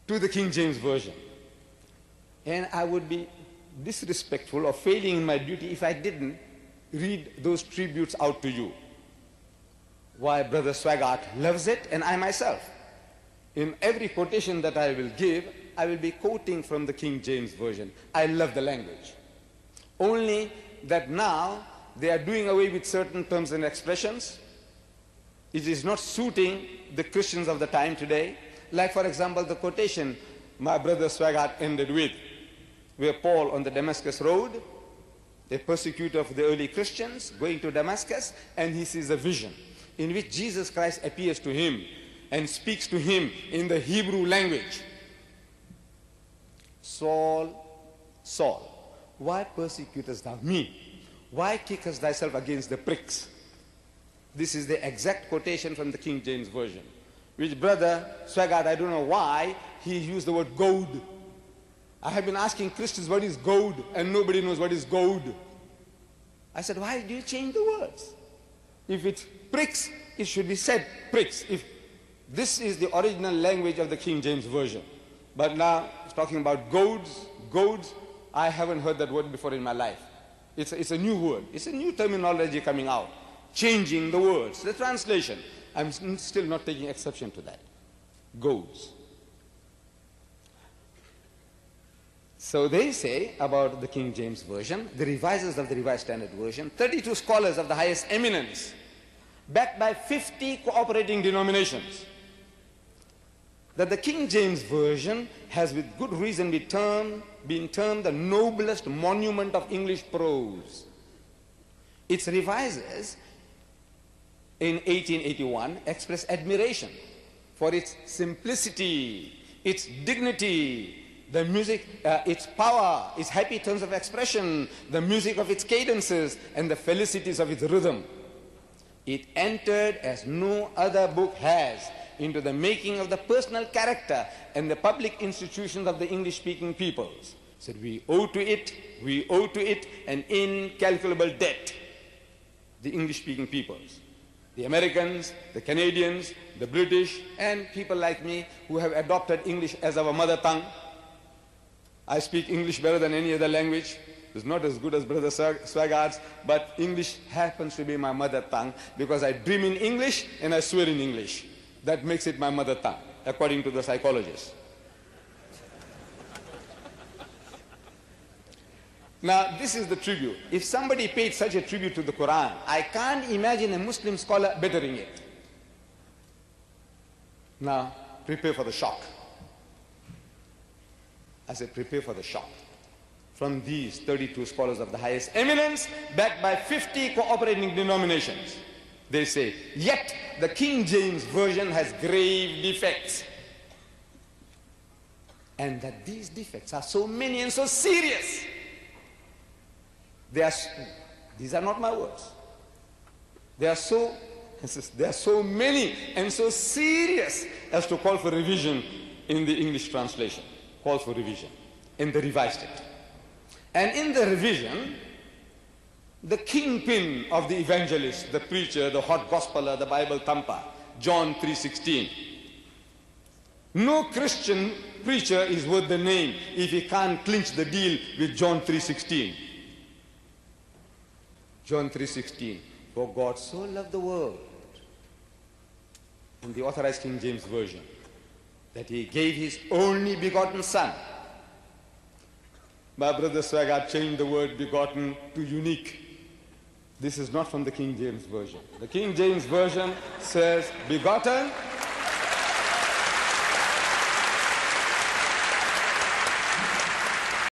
to the King James Version. And I would be disrespectful or failing in my duty if I didn't read those tributes out to you. Why, Brother Swaggart loves it, and I myself. In every quotation that I will give, I will be quoting from the King James Version. I love the language. Only that now they are doing away with certain terms and expressions. It is not suiting the Christians of the time today. Like, for example, the quotation my brother Swaggart ended with, where Paul on the Damascus road, a persecutor of the early Christians, going to Damascus, and he sees a vision in which Jesus Christ appears to him and speaks to him in the Hebrew language. Saul, Saul, why persecutest thou me? Why kickest thyself against the pricks? This is the exact quotation from the King James Version, which Brother Swaggart, I don't know why, he used the word goad. I have been asking Christians what is goad, and nobody knows what is goad. I said, why do you change the words? If it's pricks, it should be said pricks. If this is the original language of the King James Version. But now it's talking about goads. Goads, I haven't heard that word before in my life. It's a new word. It's a new terminology coming out. Changing the words, the translation. I'm still not taking exception to that. Goads. So they say about the King James Version, the revisers of the Revised Standard Version, 32 scholars of the highest eminence, backed by 50 cooperating denominations, that the King James Version has with good reason been termed the noblest monument of English prose. Its revisers in 1881 expressed admiration for its simplicity, its dignity, the music, its power, its happy turns of expression, the music of its cadences, and the felicities of its rhythm. It entered as no other book has into the making of the personal character and the public institutions of the English-speaking peoples. So we owe to it an incalculable debt, the English-speaking peoples. The Americans, the Canadians, the British, and people like me who have adopted English as our mother tongue. I speak English better than any other language. It's not as good as Brother Swaggart's, but English happens to be my mother tongue because I dream in English and I swear in English. That makes it my mother tongue, according to the psychologists. Now, this is the tribute. If somebody paid such a tribute to the Quran, I can't imagine a Muslim scholar bettering it. Now, prepare for the shock. I said, prepare for the shock. From these 32 scholars of the highest eminence, backed by 50 cooperating denominations, they say, yet the King James Version has grave defects. And that these defects are so many and so serious. These are not my words. They are so many and so serious as to call for revision in the English translation. Call for revision. And they revised it. And in the revision, the kingpin of the evangelist, the preacher, the hot gospeler, the Bible thumper, John 3:16. No Christian preacher is worth the name if he can't clinch the deal with John 3:16. John 3:16, for God so loved the world, in the Authorized King James Version, that he gave his only begotten Son. My brother Swaggart changed the word begotten to unique. This is not from the King James Version. The King James Version says begotten